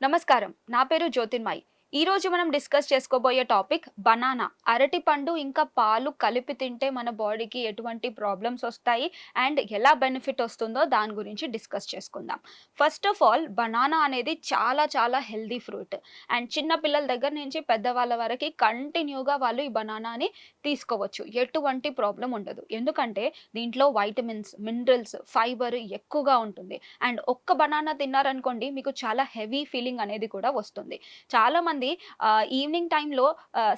నమస్కారం. నా పేరు జ్యోతిర్మయి. ఈరోజు మనం డిస్కస్ చేసుకోబోయే టాపిక్ బనానా. అరటిపండు ఇంకా పాలు కలిపి తింటే మన బాడీకి ఎటువంటి ప్రాబ్లమ్స్ వస్తాయి అండ్ ఎలా బెనిఫిట్ వస్తుందో దాని గురించి డిస్కస్ చేసుకుందాం. ఫస్ట్ ఆఫ్ ఆల్ బనానా అనేది చాలా చాలా హెల్తీ ఫ్రూట్ అండ్ చిన్న పిల్లల దగ్గర నుంచి పెద్దవాళ్ళ వరకు కంటిన్యూగా వాళ్ళు ఈ బనానాని తీసుకోవచ్చు. ఎటువంటి ప్రాబ్లం ఉండదు. ఎందుకంటే దీంట్లో వైటమిన్స్, మినరల్స్, ఫైబర్ ఎక్కువగా ఉంటుంది. అండ్ ఒక్క బనానా తిన్నారనుకోండి మీకు చాలా హెవీ ఫీలింగ్ అనేది కూడా వస్తుంది. చాలామంది ఈవినింగ్ టైంలో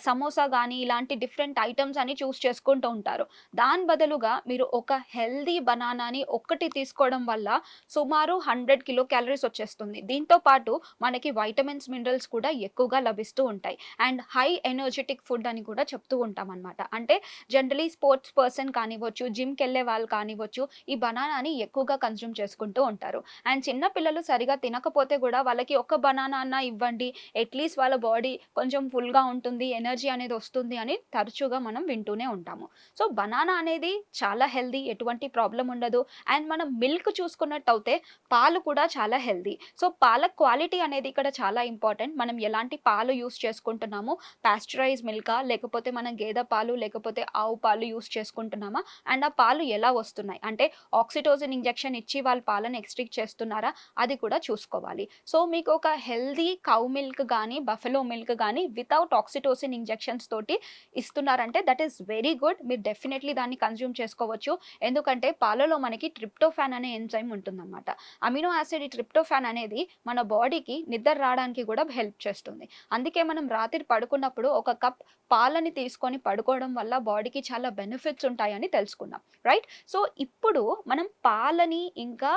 సమోసా గానీ ఇలాంటి డిఫరెంట్ ఐటమ్స్ అని చూస్ చేసుకుంటూ ఉంటారు. దాని బదులుగా మీరు ఒక హెల్తీ బనానాని ఒక్కటి తీసుకోవడం వల్ల సుమారు 100 కిలో క్యాలరీస్ వచ్చేస్తుంది. దీంతో పాటు మనకి వైటమిన్స్, మినరల్స్ కూడా ఎక్కువగా లభిస్తూ ఉంటాయి. అండ్ హై ఎనర్జెటిక్ ఫుడ్ అని కూడా చెప్తూ ఉంటామనమాట. అంటే జనరలీ స్పోర్ట్స్ పర్సన్ కానివ్వచ్చు, జిమ్‌కెళ్ళే వాళ్ళు కానివ్వచ్చు, ఈ బనానాని ఎక్కువగా కన్జ్యూమ్ చేసుకుంటూ ఉంటారు. అండ్ చిన్న పిల్లలు సరిగా తినకపోతే గూడా వాళ్ళకి ఒక బనానా అన్నా ఇవ్వండి. అట్‌లీస్ట్ వాళ్ళ బాడీ కొంచెం ఫుల్‌గా ఉంటుంది, ఎనర్జీ అనేది వస్తుంది అని తరచుగా మనం వింటూనే ఉంటాము. సో, బనానా అనేది చాలా హెల్తీ, ఎటువంటి ప్రాబ్లమ్ ఉండదు. అండ్ మనం మిల్క్ చూసుకున్నట్టయితే పాలు కూడా చాలా హెల్తీ. సో, పాల క్వాలిటీ అనేది ఇక్కడ చాలా ఇంపార్టెంట్. మనం ఎలాంటి పాలు యూజ్ చేసుకుంటున్నాము, పాస్చరైజ్ మిల్కా లేకపోతే మనం గేదె పాలు లేకపోతే ఆవు పాలు యూజ్ చేసుకుంటున్నామా? అండ్ ఆ పాలు ఎలా వస్తున్నాయి? అంటే ఆక్సిటోసిన్ ఇంజెక్షన్ ఇచ్చి వాళ్ళు పాలను ఎక్స్ట్రాక్ట్ చేస్తున్నారా? అది కూడా చూసుకోవాలి. సో, మీకు ఒక హెల్తీ కౌ మిల్క్ గానీ, బఫెలో మిల్క్ గానీ వితౌట్ ఆక్సిటోసిన్ ఇంజెక్షన్స్ తోటి ఇస్తున్నారంటే దట్ ఈస్ వెరీ గుడ్. మీరు డెఫినెట్‌లీ దాన్ని కన్జ్యూమ్ చేసుకోవచ్చు. ఎందుకంటే పాలలో మనకి ట్రిప్టోఫాన్ అనే ఎంజైమ్ ఉంటుందన్నమాట. అమినో యాసిడ్ ఈ ట్రిప్టోఫాన్ అనేది మన బాడీకి నిద్ర రావడానికి కూడా హెల్ప్ చేస్తుంది. అందుకే మనం రాత్రి పడుకున్నప్పుడు ఒక కప్ పాలని తీసుకొని పడుకోవడం వల్ల బాడీకి చాలా బెనిఫిట్స్ ఉంటాయని తెలుసుకున్నాం. రైట్? సో, ఇప్పుడు మనం పాలని ఇంకా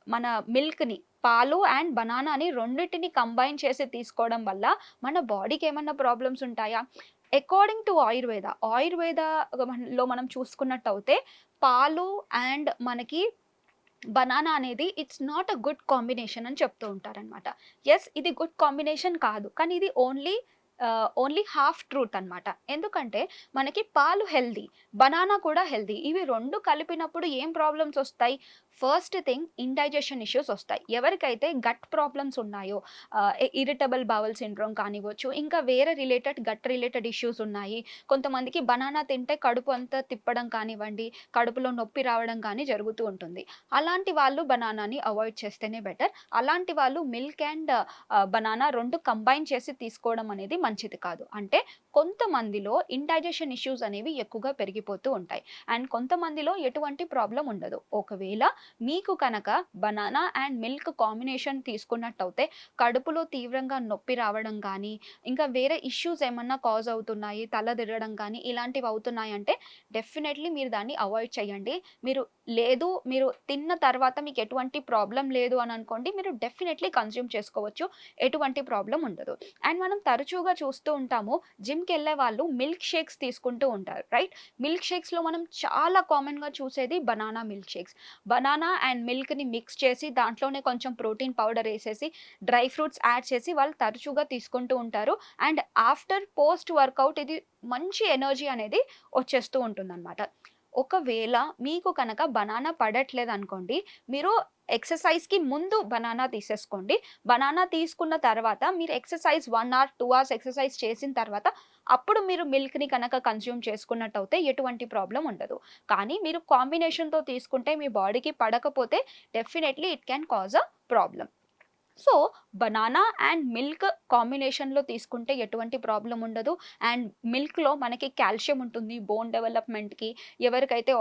మన మిల్క్‌ని పాలు అండ్ బనానాని రెండిటిని కంబైన్ చేసి తీసుకోవడం వల్ల మన బాడీకి ఏమన్నా ప్రాబ్లమ్స్ ఉంటాయా? అకార్డింగ్ టు ఆయుర్వేదలో మనం చూసుకున్నట్టయితే పాలు అండ్ మనకి బనానా అనేది it's not a good combination అని చెప్తూ ఉంటారనమాట. యెస్, ఇది గుడ్ కాంబినేషన్ కాదు. కానీ ఇది ఓన్లీ హాఫ్ ట్రూత్ అనమాట. ఎందుకంటే మనకి పాలు హెల్తీ, బనానా కూడా హెల్తీ. ఇవి 2 కలిపినప్పుడు ఏం ప్రాబ్లమ్స్ వస్తాయి? ఫస్ట్ థింగ్ ఇండైజెషన్ ఇష్యూస్ వస్తాయి. ఎవరికైతే గట్ ప్రాబ్లమ్స్ ఉన్నాయో ఇరిటబుల్ బౌల్ సిండ్రోమ్ కానివ్వచ్చు, ఇంకా వేరే గట్ రిలేటెడ్ ఇష్యూస్ ఉన్నాయి. కొంతమందికి బనానా తింటే కడుపు అంతా తిప్పడం కానివ్వండి, కడుపులో నొప్పి రావడం కానీ జరుగుతూ ఉంటుంది. అలాంటి వాళ్ళు బనానాని అవాయిడ్ చేస్తేనే బెటర్. అలాంటి వాళ్ళు మిల్క్ అండ్ బనానా 2 కంబైన్ చేసి తీసుకోవడం అనేది మంచిది కాదు. అంటే కొంతమందిలో ఇండైజెషన్ ఇష్యూస్ అనేవి ఎక్కువగా పెరిగిపోతూ ఉంటాయి. అండ్ కొంతమందిలో ఎటువంటి ప్రాబ్లం ఉండదు. ఒకవేళ మీకు కనుక బనానా అండ్ మిల్క్ కాంబినేషన్ తీసుకున్నట్టయితే కడుపులో తీవ్రంగా నొప్పి రావడం కానీ, ఇంకా వేరే ఇష్యూస్ ఏమన్నా కాజ్ అవుతున్నాయి, తల తిరగడం కానీ ఇలాంటివి అవుతున్నాయంటే డెఫినెట్‌లీ మీరు దాన్ని అవాయిడ్ చేయండి. మీరు తిన్న తర్వాత మీకు ఎటువంటి ప్రాబ్లం లేదు అని అనుకోండి, మీరు డెఫినెట్‌లీ కన్జ్యూమ్ చేసుకోవచ్చు. ఎటువంటి ప్రాబ్లం ఉండదు. అండ్ మనం తరచుగా చూస్తూ ఉంటాము, జిమ్‌కెళ్ళే వాళ్ళు మిల్క్ షేక్స్ తీసుకుంటూ ఉంటారు. రైట్? మిల్క్ షేక్స్‌లో మనం చాలా కామన్‌గా చూసేది banana milkshakes. Banana and మిల్క్‌ని మిక్స్ చేసి దాంట్లోనే కొంచెం ప్రోటీన్ పౌడర్ ఏసేసి, డ్రై ఫ్రూట్స్ యాడ్ చేసి వాళ్ళు తరచుగా తీసుకుంటూ ఉంటారు. అండ్ పోస్ట్ వర్కౌట్ ఇది మంచి ఎనర్జీ అనేది వచ్చేస్తూ ఉంటుందన్నమాట. ఒకవేళ మీకు కనుక బనానా పడట్లేదనుకోండి, మీరు ఎక్సర్‌సైజ్‌కి ముందు బనానా తీసేసుకోండి. బనానా తీసుకున్న తర్వాత మీరు ఎక్సర్‌సైజ్ 1 అవర్, 2 అవర్స్ ఎక్సర్‌సైజ్ చేసిన తర్వాత అప్పుడు మీరు మిల్క్‌ని కనుక కన్జ్యూమ్ చేసుకున్నట్టయితే ఎటువంటి ప్రాబ్లమ్ ఉండదు. కానీ మీరు కాంబినేషన్‌తో తీసుకుంటే మీ బాడీకి పడకపోతే definitely it can cause a problem. So, banana and milk కాంబినేషన్‌లో తీసుకుంటే ఎటువంటి ప్రాబ్లమ్ ఉండదు. అండ్ మిల్క్‌లో మనకి కాల్షియం ఉంటుంది బోన్ డెవలప్‌మెంట్‌కి. ఎవరికైతే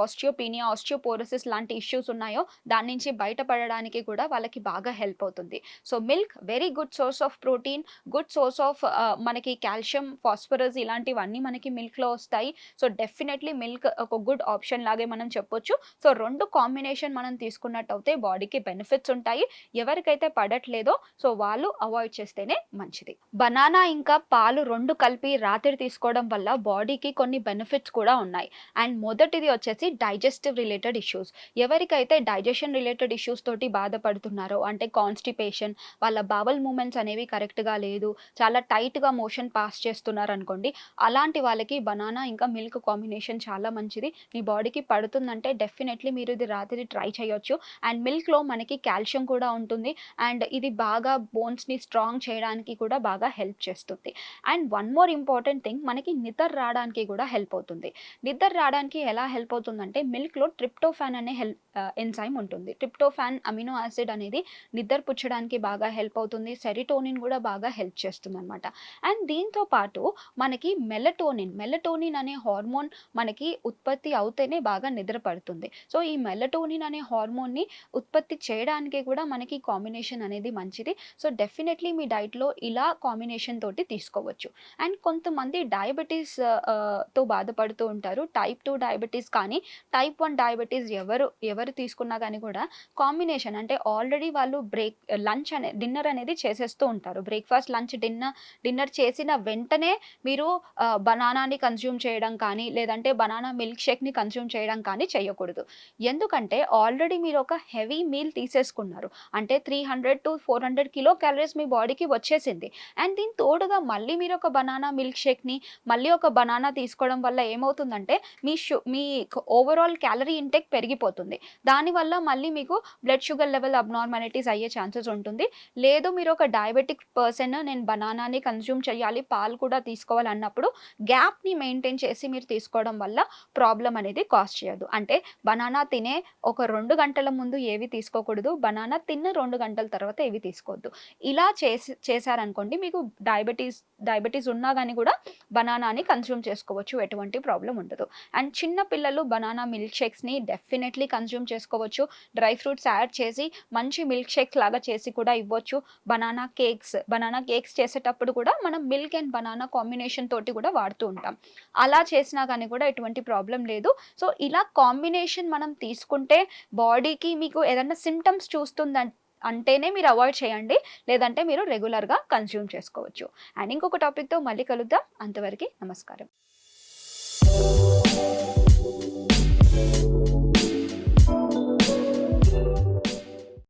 ఆస్టియోపోరోసిస్ లాంటి ఇష్యూస్ ఉన్నాయో దాని నుంచి బయటపడడానికి కూడా వాళ్ళకి బాగా హెల్ప్ అవుతుంది. So, milk very good source of protein, good source of మనకి కాల్షియం, ఫాస్ఫరస్ ఇలాంటివన్నీ మనకి మిల్క్‌లో వస్తాయి. సో, డెఫినెట్‌లీ మిల్క్ ఒక గుడ్ ఆప్షన్ లాగే మనం చెప్పొచ్చు. సో, 2 కాంబినేషన్ మనం తీసుకున్నట్టయితే బాడీకి బెనిఫిట్స్ ఉంటాయి. ఎవరికైతే పడట్లేదో సో వాళ్ళు అవాయిడ్ చేస్తేనే మంచిది. బనానా ఇంకా పాలు 2 కలిపి రాత్రి తీసుకోవడం వల్ల బాడీకి కొన్ని బెనిఫిట్స్ కూడా ఉన్నాయి. అండ్ మొదటిది వచ్చేసి డైజెస్టివ్ రిలేటెడ్ ఇష్యూస్. ఎవరికైతే డైజెషన్ రిలేటెడ్ ఇష్యూస్ తోటి బాధపడుతున్నారో అంటే కాన్‌స్టిపేషన్, వాళ్ళ బవల్ మూవ్‌మెంట్స్ అనేవి కరెక్ట్‌గా లేదు, చాలా టైట్‌గా మోషన్ పాస్ చేస్తున్నారనుకోండి, అలాంటి వాళ్ళకి బనానా ఇంకా మిల్క్ కాంబినేషన్ చాలా మంచిది. మీ బాడీకి పడుతుందంటే డెఫినెట్‌లీ మీరు ఇది రాత్రి ట్రై చేయొచ్చు. అండ్ మిల్క్‌లో మనకి కాల్షియం కూడా ఉంటుంది. అండ్ ఇది మీకు బాగా బోన్స్‌ని స్ట్రాంగ్ చేయడానికి కూడా బాగా హెల్ప్ చేస్తుంది. And one more important thing, మనకి నిద్ర రావడానికి కూడా హెల్ప్ అవుతుంది. నిద్ర రావడానికి ఎలా హెల్ప్ అవుతుందంటే మిల్క్‌లో ట్రిప్టోఫాన్ అనే ఎంజైమ్ ఉంటుంది. ట్రిప్టోఫాన్ అమినో యాసిడ్ అనేది నిద్ర పుచ్చడానికి బాగా హెల్ప్ అవుతుంది. సెరిటోనిన్ కూడా బాగా హెల్ప్ చేస్తుందనమాట. అండ్ దీంతో పాటు మనకి మెలటోనిన్ అనే హార్మోన్ మనకి ఉత్పత్తి అవుతేనే బాగా నిద్ర పడుతుంది. సో, ఈ మెలటోనిన్ అనే హార్మోన్‌ని ఉత్పత్తి చేయడానికి కూడా మనకి కాంబినేషన్ అనేది మంచిది. సో, డెఫినెట్‌లీ మీ డైట్‌లో ఇలా కాంబినేషన్ తోటి తీసుకోవచ్చు. అండ్ కొంతమంది డయాబెటీస్ తో బాధపడుతూ ఉంటారు. టైప్ 2 డయాబెటీస్ కానీ, టైప్ 1 డయాబెటీస్ ఎవరు తీసుకున్నా గానీ కూడా కాంబినేషన్ అంటే ఆల్రెడీ వాళ్ళు డిన్నర్ అనేది చేసేస్తూ ఉంటారు. బ్రేక్‌ఫాస్ట్, లంచ్, డిన్నర్ చేసిన వెంటనే మీరు బనానాని కన్జ్యూమ్ చేయడం కానీ, లేదంటే బనానా మిల్క్ షేక్‌ని కన్జ్యూమ్ చేయడం కానీ చేయకూడదు. ఎందుకంటే ఆల్రెడీ మీరు ఒక హెవీ మీల్ తీసేసుకున్నారు. అంటే 300-400 కిలో క్యాలరీస్ మీ బాడీకి వచ్చేసింది. అండ్ దీనికి తోడుగా మళ్ళీ మీరు ఒక బనానా మిల్క్ షేక్‌ని, మళ్ళీ ఒక బనానా తీసుకోవడం వల్ల ఏమవుతుందంటే మీ ఓవరాల్ క్యాలరీ ఇంటేక్ పెరిగిపోతుంది. దానివల్ల మళ్ళీ మీకు బ్లడ్ షుగర్ లెవెల్ అబ్నార్మాలిటీస్ అయ్యే ఛాన్సెస్ ఉంటుంది. లేదు మీరు ఒక డయాబెటిక్ పర్సన్, నేను బనానాని కన్జ్యూమ్ చేయాలి, పాలు కూడా తీసుకోవాలన్నప్పుడు గ్యాప్‌ని మెయింటైన్ చేసి మీరు తీసుకోవడం వల్ల ప్రాబ్లమ్ అనేది కాజ్ చేయదు. అంటే బనానా తినే ఒక 2 గంటల ముందు ఏవి తీసుకోకూడదు. బనానా తిన్న 2 గంటల తర్వాత ఏవి తీసుకోవద్దు. ఇలా చేశారనుకోండి, మీకు డయాబెటీస్ ఉన్నా గాని కూడా బనానాని కన్జ్యూమ్ చేసుకోవచ్చు. ఎటువంటి ప్రాబ్లమ్ ఉండదు. అండ్ చిన్న పిల్లలు బనానా మిల్క్ షేక్స్‌ని డెఫినెట్‌లీ కన్జ్యూమ్ చేసుకోవచ్చు. డ్రై ఫ్రూట్స్ యాడ్ చేసి మంచి మిల్క్ షేక్స్ లాగా చేసి కూడా ఇవ్వచ్చు. బనానా కేక్స్ చేసేటప్పుడు కూడా మనం మిల్క్ అండ్ బనానా కాంబినేషన్ తోటి కూడా వాడుతూ ఉంటాం. అలా చేసినా గాని కూడా ఎటువంటి ప్రాబ్లమ్ లేదు. సో, ఇలా కాంబినేషన్ మనం తీసుకుంటే బాడీకి మీకు ఏదన్నా సింప్టమ్స్ అంటేనే మీరు అవాయిడ్ చేయండి. లేదంటే మీరు రెగ్యులర్‌గా కన్జ్యూమ్ చేసుకోవచ్చు. అండ్ ఇంకొక టాపిక్‌తో మళ్ళీ కలుద్దాం. అంతవరకి నమస్కారం.